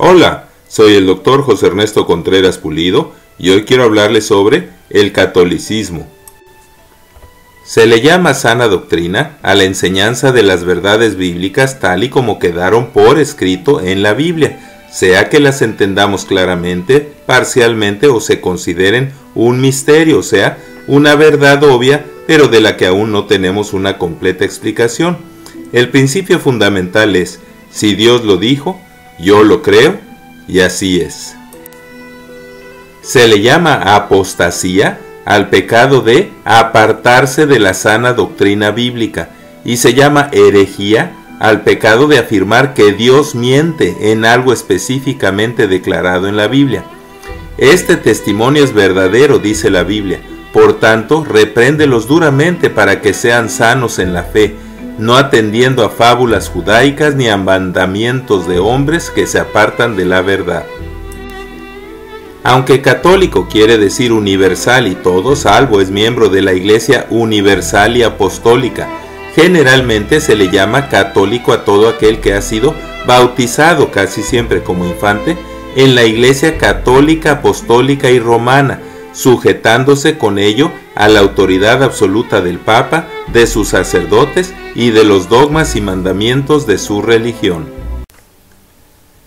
Hola, soy el Dr. José Ernesto Contreras Pulido y hoy quiero hablarles sobre el catolicismo. Se le llama sana doctrina a la enseñanza de las verdades bíblicas tal y como quedaron por escrito en la Biblia, sea que las entendamos claramente, parcialmente o se consideren un misterio, o sea, una verdad obvia, pero de la que aún no tenemos una completa explicación. El principio fundamental es, si Dios lo dijo, yo lo creo, y así es. Se le llama apostasía al pecado de apartarse de la sana doctrina bíblica, y se llama herejía al pecado de afirmar que Dios miente en algo específicamente declarado en la Biblia. Este testimonio es verdadero, dice la Biblia, por tanto, repréndelos duramente para que sean sanos en la fe, no atendiendo a fábulas judaicas ni a mandamientos de hombres que se apartan de la verdad. Aunque católico quiere decir universal y todo salvo es miembro de la Iglesia Universal y Apostólica, generalmente se le llama católico a todo aquel que ha sido bautizado, casi siempre como infante, en la Iglesia Católica, Apostólica y Romana, sujetándose con ello a la autoridad absoluta del Papa, de sus sacerdotes y de los dogmas y mandamientos de su religión.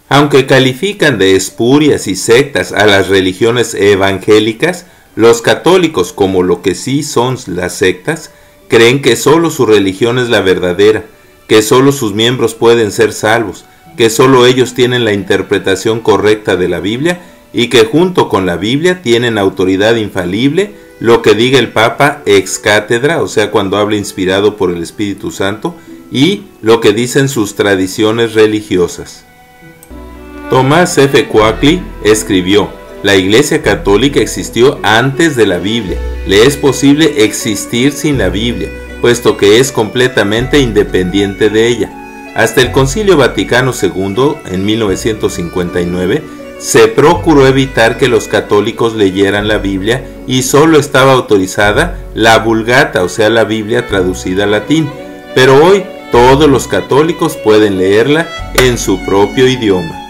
Aunque califican de espurias y sectas a las religiones evangélicas, los católicos, como lo que sí son las sectas, creen que solo su religión es la verdadera, que solo sus miembros pueden ser salvos, que solo ellos tienen la interpretación correcta de la Biblia y que junto con la Biblia tienen autoridad infalible, lo que diga el Papa ex cátedra, o sea, cuando habla inspirado por el Espíritu Santo, y lo que dicen sus tradiciones religiosas. Thomas F. Coakley escribió: la Iglesia Católica existió antes de la Biblia. Le es posible existir sin la Biblia, puesto que es completamente independiente de ella. Hasta el Concilio Vaticano II, en 1959, se procuró evitar que los católicos leyeran la Biblia y solo estaba autorizada la Vulgata, o sea, la Biblia traducida al latín. Pero hoy todos los católicos pueden leerla en su propio idioma.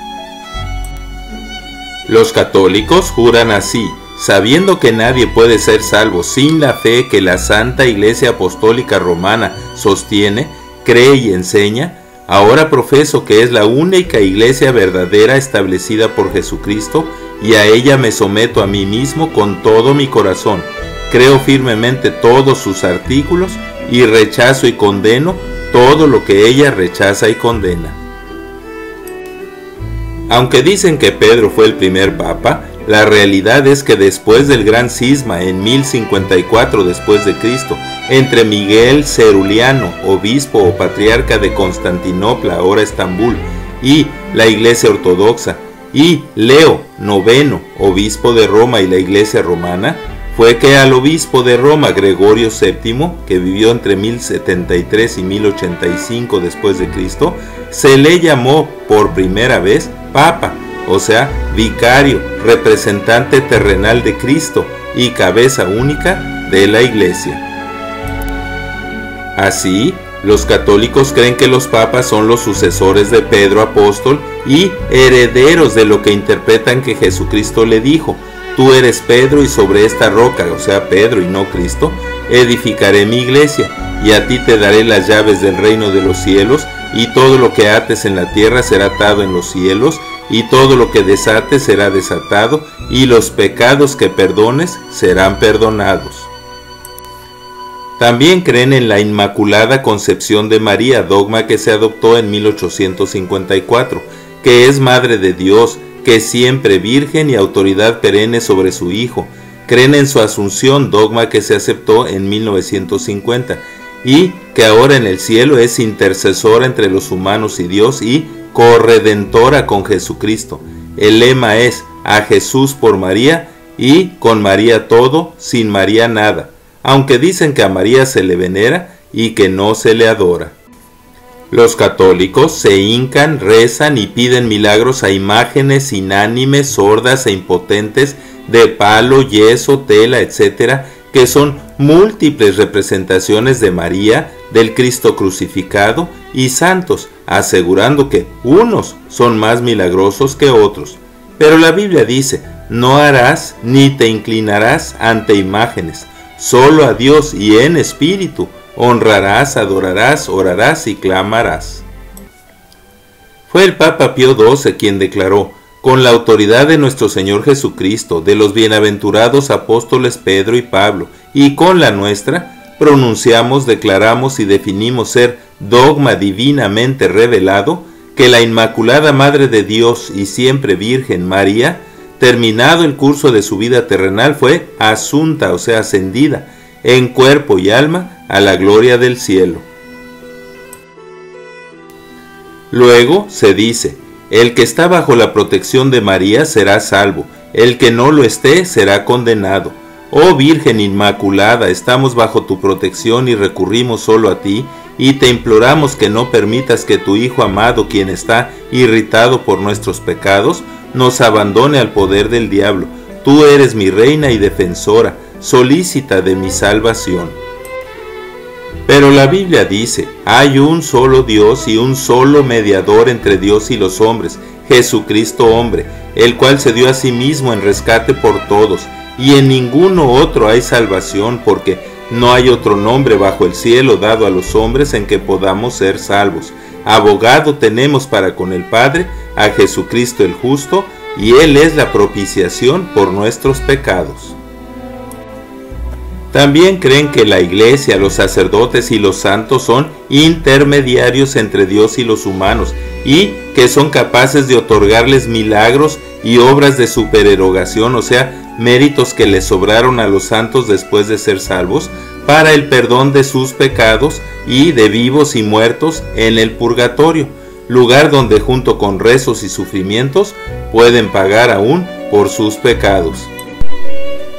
Los católicos juran así: sabiendo que nadie puede ser salvo sin la fe que la Santa Iglesia Apostólica Romana sostiene, cree y enseña, ahora profeso que es la única iglesia verdadera establecida por Jesucristo, y a ella me someto a mí mismo con todo mi corazón. Creo firmemente todos sus artículos y rechazo y condeno todo lo que ella rechaza y condena. Aunque dicen que Pedro fue el primer papa, la realidad es que después del gran cisma en 1054 después de Cristo, entre Miguel Ceruliano, obispo o patriarca de Constantinopla, ahora Estambul, y la Iglesia Ortodoxa, y Leo IX, obispo de Roma y la Iglesia Romana, fue que al obispo de Roma, Gregorio VII, que vivió entre 1073 y 1085 después de Cristo, se le llamó por primera vez Papa, o sea, vicario, representante terrenal de Cristo y cabeza única de la Iglesia. Así, los católicos creen que los papas son los sucesores de Pedro apóstol y herederos de lo que interpretan que Jesucristo le dijo: tú eres Pedro y sobre esta roca, o sea, Pedro y no Cristo, edificaré mi iglesia, y a ti te daré las llaves del reino de los cielos, y todo lo que ates en la tierra será atado en los cielos, y todo lo que desates será desatado, y los pecados que perdones serán perdonados. También creen en la Inmaculada Concepción de María, dogma que se adoptó en 1854, que es Madre de Dios, que es siempre virgen y autoridad perenne sobre su Hijo. Creen en su Asunción, dogma que se aceptó en 1950, y que ahora en el cielo es intercesora entre los humanos y Dios y corredentora con Jesucristo. El lema es: a Jesús por María, y con María todo, sin María nada, aunque dicen que a María se le venera y que no se le adora. Los católicos se hincan, rezan y piden milagros a imágenes inánimes, sordas e impotentes de palo, yeso, tela, etc., que son múltiples representaciones de María, del Cristo crucificado y santos, asegurando que unos son más milagrosos que otros. Pero la Biblia dice: no harás ni te inclinarás ante imágenes, solo a Dios y en espíritu honrarás, adorarás, orarás y clamarás. Fue el Papa Pío XII quien declaró: con la autoridad de nuestro Señor Jesucristo, de los bienaventurados apóstoles Pedro y Pablo, y con la nuestra, pronunciamos, declaramos y definimos ser dogma divinamente revelado, que la Inmaculada Madre de Dios y siempre Virgen María, terminado el curso de su vida terrenal, fue asunta, o sea, ascendida, en cuerpo y alma, a la gloria del cielo. Luego se dice: el que está bajo la protección de María será salvo, el que no lo esté será condenado. Oh Virgen Inmaculada, estamos bajo tu protección y recurrimos solo a ti, y te imploramos que no permitas que tu Hijo amado, quien está irritado por nuestros pecados, nos abandone al poder del diablo. Tú eres mi reina y defensora, solícita de mi salvación. Pero la Biblia dice: hay un solo Dios y un solo mediador entre Dios y los hombres, Jesucristo hombre, el cual se dio a sí mismo en rescate por todos, y en ninguno otro hay salvación, porque no hay otro nombre bajo el cielo dado a los hombres en que podamos ser salvos. Abogado tenemos para con el Padre, a Jesucristo el justo, y Él es la propiciación por nuestros pecados. También creen que la Iglesia, los sacerdotes y los santos son intermediarios entre Dios y los humanos, y que son capaces de otorgarles milagros y obras de supererogación, o sea, méritos que les sobraron a los santos después de ser salvos, para el perdón de sus pecados y de vivos y muertos en el purgatorio, lugar donde junto con rezos y sufrimientos pueden pagar aún por sus pecados.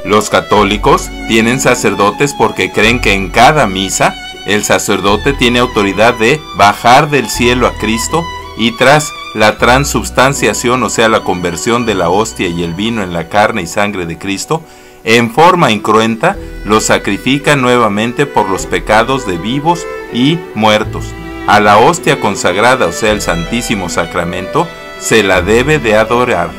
Los católicos tienen sacerdotes porque creen que en cada misa el sacerdote tiene autoridad de bajar del cielo a Cristo, y tras la transubstanciación, o sea, la conversión de la hostia y el vino en la carne y sangre de Cristo, en forma incruenta los sacrifica nuevamente por los pecados de vivos y muertos. A la hostia consagrada, o sea, el Santísimo Sacramento, se la debe de adorar.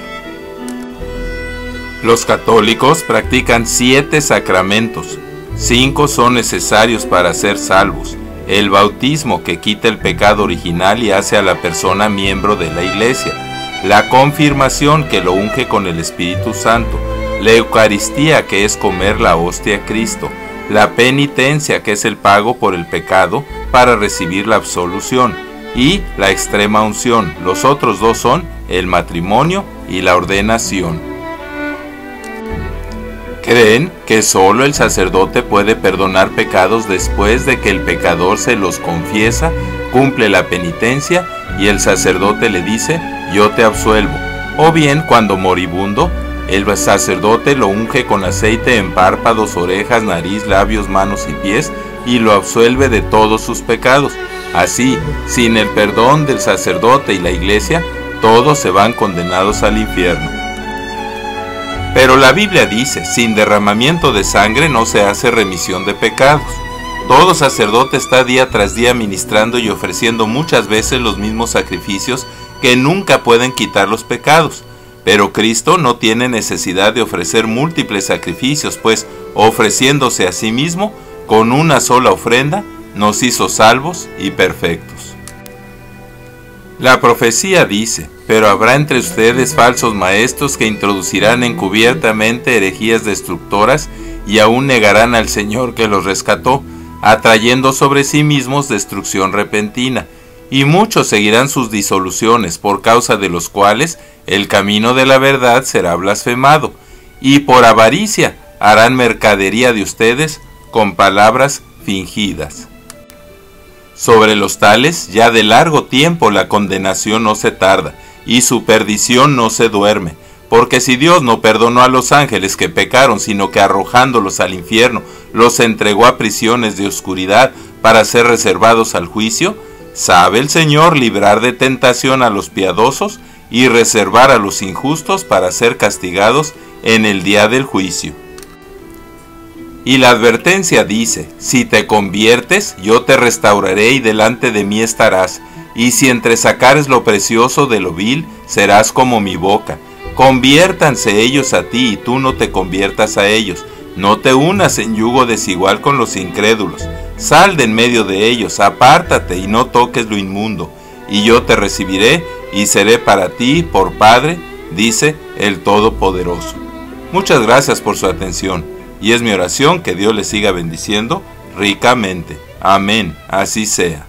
Los católicos practican 7 sacramentos. 5 son necesarios para ser salvos: el bautismo, que quita el pecado original y hace a la persona miembro de la Iglesia; la confirmación, que lo unge con el Espíritu Santo; la Eucaristía, que es comer la hostia a Cristo; la penitencia, que es el pago por el pecado para recibir la absolución; y la extrema unción. Los otros 2 son el matrimonio y la ordenación. Creen que solo el sacerdote puede perdonar pecados después de que el pecador se los confiesa, cumple la penitencia y el sacerdote le dice: yo te absuelvo. O bien, cuando moribundo, el sacerdote lo unge con aceite en párpados, orejas, nariz, labios, manos y pies, y lo absuelve de todos sus pecados. Así, sin el perdón del sacerdote y la Iglesia, todos se van condenados al infierno. Pero la Biblia dice: sin derramamiento de sangre no se hace remisión de pecados. Todo sacerdote está día tras día ministrando y ofreciendo muchas veces los mismos sacrificios que nunca pueden quitar los pecados. Pero Cristo no tiene necesidad de ofrecer múltiples sacrificios, pues ofreciéndose a sí mismo con una sola ofrenda, nos hizo salvos y perfectos. La profecía dice: pero habrá entre ustedes falsos maestros que introducirán encubiertamente herejías destructoras y aún negarán al Señor que los rescató, atrayendo sobre sí mismos destrucción repentina. Y muchos seguirán sus disoluciones, por causa de los cuales el camino de la verdad será blasfemado, y por avaricia harán mercadería de ustedes con palabras fingidas. Sobre los tales ya de largo tiempo la condenación no se tarda, y su perdición no se duerme, porque si Dios no perdonó a los ángeles que pecaron, sino que arrojándolos al infierno, los entregó a prisiones de oscuridad para ser reservados al juicio, sabe el Señor librar de tentación a los piadosos y reservar a los injustos para ser castigados en el día del juicio. Y la advertencia dice, si te conviertes, yo te restauraré y delante de mí estarás, y si entresacares lo precioso de lo vil, serás como mi boca. Conviértanse ellos a ti y tú no te conviertas a ellos. No te unas en yugo desigual con los incrédulos. Sal de en medio de ellos, apártate y no toques lo inmundo. Y yo te recibiré y seré para ti por Padre, dice el Todopoderoso. Muchas gracias por su atención. Y es mi oración que Dios les siga bendiciendo ricamente. Amén. Así sea.